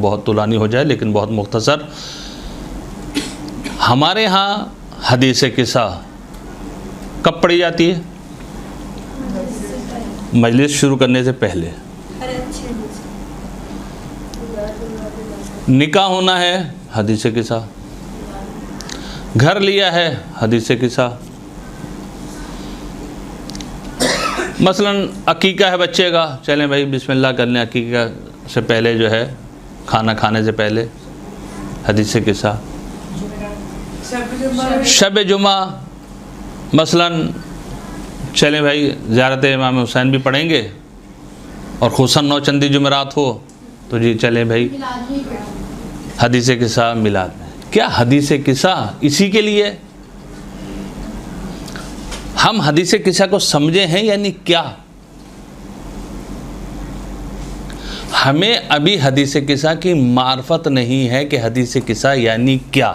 بہت طولانی ہو جائے، لیکن بہت مختصر. ہمارے ہاں حدیث قصہ کب پڑھی جاتی ہے؟ مجلس شروع کرنے سے پہلے. نکاح ہونا ہے، حدیث قصہ. گھر لیا ہے، حدیث قصہ. مثلا عقیقہ ہے بچے کا، چلیں بھائی بسم اللہ کر لیں عقیقہ سے پہلے جو ہے، کھانا کھانے سے پہلے، حدیث قصہ. شب جمعہ مثلا چلیں بھائی زیارت امام حسین بھی پڑھیں گے، اور خصوصاً 9 چندی جمعرات ہو تو جی چلیں بھائی حدیث قصہ میلاد میں. کیا حدیث قصہ اسی کے لیے؟ ہم حدیث قصہ کو سمجھے ہیں یعنی کیا؟ ہمیں ابھی حدیث قصہ کی معرفت نہیں ہے کہ حدیث قصہ یعنی کیا.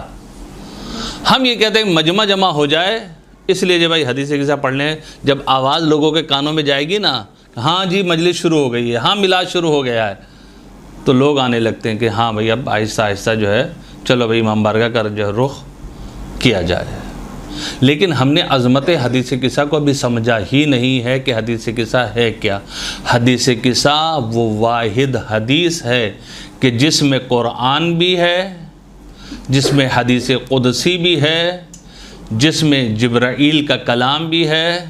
ہم یہ کہتے ہیں مجمع جمع ہو جائے اس لیے جو بھائی حدیث قصہ پڑھ لیں. جب آواز لوگوں کے کانوں میں جائے گی نا، ہاں جی مجلس شروع ہو گئی ہے، ہاں میلاد شروع ہو گیا ہے، تو لوگ آنے لگتے ہیں کہ ہاں بھائی اب آہستہ آہستہ جو ہے چلو بھائی امام بارگاہ کا جو ہے رخ کیا جائے. لیکن ہم نے عظمت حدیث قصہ کو ابھی سمجھا ہی نہیں ہے کہ حدیث قصہ ہے کیا. حدیث قصہ وہ واحد حدیث ہے کہ جس میں قرآن بھی ہے، جس میں حدیث قدسی بھی ہے، جس میں جبرائیل کا کلام بھی ہے،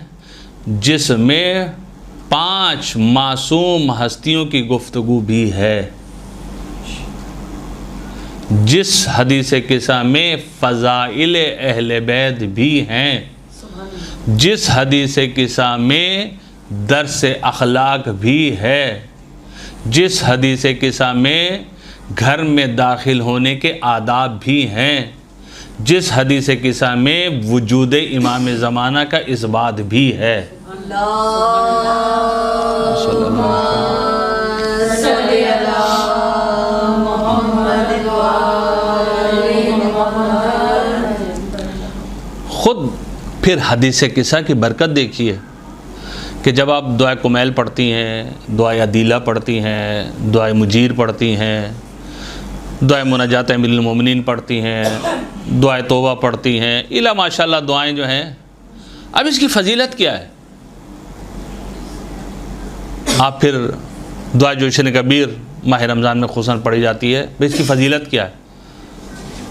جس میں 5 معصوم ہستیوں کی گفتگو بھی ہے، جس حدیث قصہ میں فضائل اہل بیت بھی ہیں، جس حدیث قصہ میں درس اخلاق بھی ہے، جس حدیث قصہ میں گھر میں داخل ہونے کے آداب بھی ہیں، جس حدیث قصہ میں وجود امام زمانہ کا اثبات بھی ہے. خود پھر حدیث قصہ کی برکت دیکھیے کہ جب آپ دعائے کمیل پڑھتی ہیں، دعائے عدیلہ پڑھتی ہیں، دعائے مجیر پڑھتی ہیں، دعائے مناجات امیر المومنین پڑھتی ہیں، دعائے توبہ پڑھتی ہیں، الا ماشاءاللہ دعائیں جو ہیں. اب اس کی فضیلت کیا ہے؟ آپ پھر دعا جوشن کبیر ماہ رمضان میں خصوصاً پڑھی جاتی ہے، اس کی فضیلت کیا ہے؟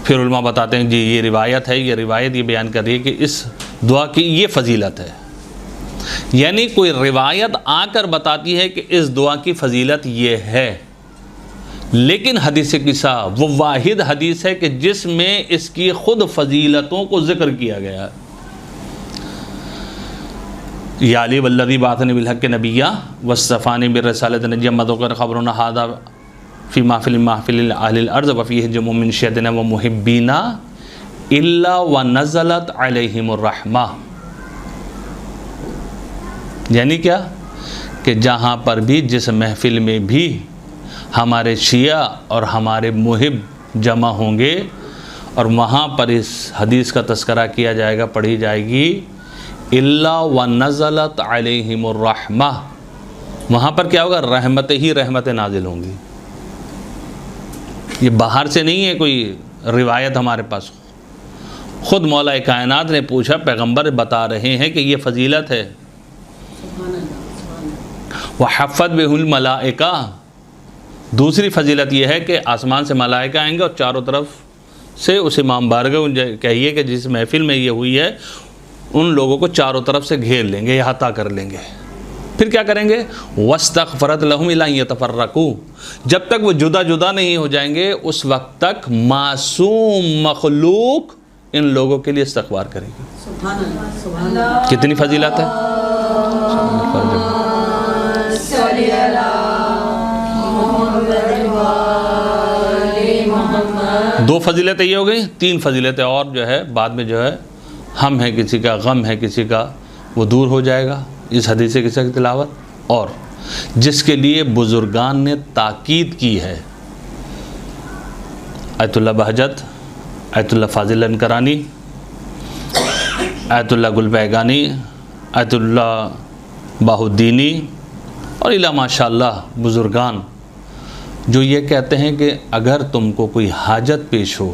پھر علماء بتاتے ہیں جی یہ روایت ہے، یہ روایت یہ بیان کر رہی ہے کہ اس دعا کی یہ فضیلت ہے. یعنی کوئی روایت آ کر بتاتی ہے کہ اس دعا کی فضیلت یہ ہے. لیکن حدیث قصہ وہ واحد حدیث ہے کہ جس میں اس کی خود فضیلتوں کو ذکر کیا گیا ہے. یا علی والذی بعثنی بالحق نبیہ واصطفانی بالرسالۃ نجیہ مذکر خبرنا ھذا فی محفل اہل الارض وفیہ جمع من شیعتنا ومحبینا الا ونزلت علیہم الرحمہ. یعنی کیا کہ جہاں پر بھی جس محفل میں بھی ہمارے شیعہ اور ہمارے محب جمع ہوں گے اور وہاں پر اس حدیث کا تذکرہ کیا جائے گا، پڑھی جائے گی، الا ونزلت علیہم الرحمہ، وہاں پر کیا ہوگا؟ رحمت ہی رحمت نازل ہوں گی. یہ باہر سے نہیں ہے کوئی روایت ہمارے پاس، خود مولا کائنات نے پوچھا، پیغمبر بتا رہے ہیں کہ یہ فضیلت ہے. وحفت بہ الملائکہ، دوسری فضیلت یہ ہے کہ آسمان سے ملائکہ آئیں گے اور چاروں طرف سے اس امام بارگاہ کہیے کہ جس محفل میں یہ ہوئی ہے ان لوگوں کو چاروں طرف سے گھیر لیں گے، احاطہ کر لیں گے. پھر کیا کریں گے؟ وَاسْتَغْفَرَتْ لَهُمْ إِلَّا أَن يَتَفَرَّقُوا، جب تک وہ جدا جدا نہیں ہو جائیں گے اس وقت تک معصوم مخلوق ان لوگوں کے لیے استغفار کرے گی. سبحان اللہ، سبحان اللہ. کتنی فضیلت ہے؟ دو فضیلتیں یہ ہو گئی، 3 فضیلتیں اور جو ہے بعد میں جو ہے ہم ہے کسی کا، غم ہے کسی کا، وہ دور ہو جائے گا اس حدیث قصہ کی تلاوت. اور جس کے لیے بزرگان نے تاکید کی ہے، آیت اللہ بہجت، آیت اللہ فاضل انکرانی، آیت اللہ گل بیگانی، آیت اللہ باہالدینی اور الا ماشاءاللہ بزرگان جو یہ کہتے ہیں کہ اگر تم کو کوئی حاجت پیش ہو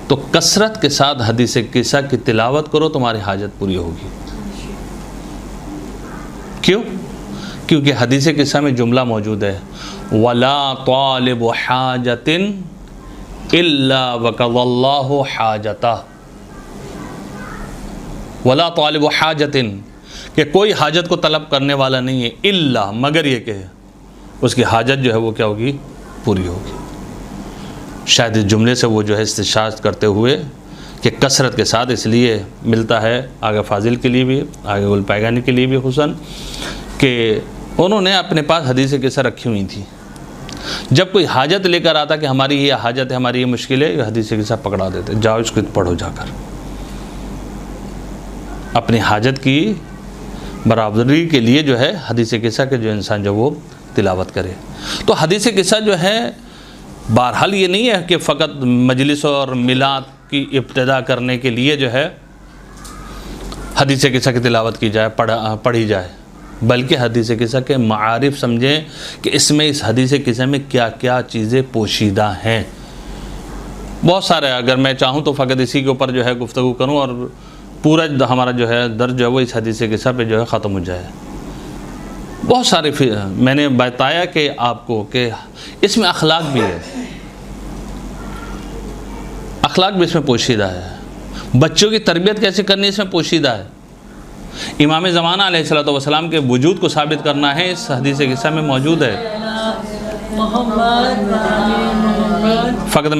تو کثرت کے ساتھ حدیث قصہ کی تلاوت کرو، تمہاری حاجت پوری ہوگی۔ کیوں؟ کیونکہ حدیث قصہ میں جملہ موجود ہے وَلَا طَالِبُ حَاجَةٍ إِلَّا وَقَضَى اللَّهُ حَاجَتَهُ، وَلَا طَالِبُ حَاجَةٍ کہ کوئی حاجت کو طلب کرنے والا نہیں ہے، الا مگر یہ کہ اس کی حاجت جو ہے وہ کیا ہوگی؟ پوری ہوگی۔ شاید اس جملے سے وہ جو ہے استشہاد کرتے ہوئے کہ کثرت کے ساتھ اس لیے ملتا ہے آگے فاضل کے لیے بھی، آگے گل پیگانی کے لیے بھی حسن، کہ انہوں نے اپنے پاس حدیث قصہ رکھی ہوئی تھی، جب کوئی حاجت لے کر آتا کہ ہماری یہ حاجت ہے، ہماری یہ مشکل ہے، یہ حدیث قصہ پکڑا دیتے، جاؤ اس کو پڑھو جا کر، اپنی حاجت کی برابری کے لیے جو ہے حدیث قصہ کے جو انسان جو وہ تلاوت کرے۔ تو حدیث قصہ جو ہے بہرحال یہ نہیں ہے کہ فقط مجلس اور میلاد کی ابتدا کرنے کے لیے جو ہے حدیث قصہ کی تلاوت کی جائے، پڑھی جائے، بلکہ حدیث قصہ کے معارف سمجھیں کہ اس میں اس حدیث قصہ میں کیا کیا چیزیں پوشیدہ ہیں۔ بہت سارے، اگر میں چاہوں تو فقط اسی کے اوپر جو ہے گفتگو کروں اور پورا ہمارا جو ہے درج جو ہے وہ اس حدیث قصہ پہ جو ہے ختم ہو جائے۔ بہت سارے میں نے بتایا کہ آپ کو کہ اس میں اخلاق بھی ہے، اخلاق بھی اس میں پوشیدہ ہے، بچوں کی تربیت کیسے کرنی اس میں پوشیدہ ہے، امام زمانہ علیہ الصلوۃ والسلام کے وجود کو ثابت کرنا ہے اس حدیث قصہ میں موجود ہے۔ فقط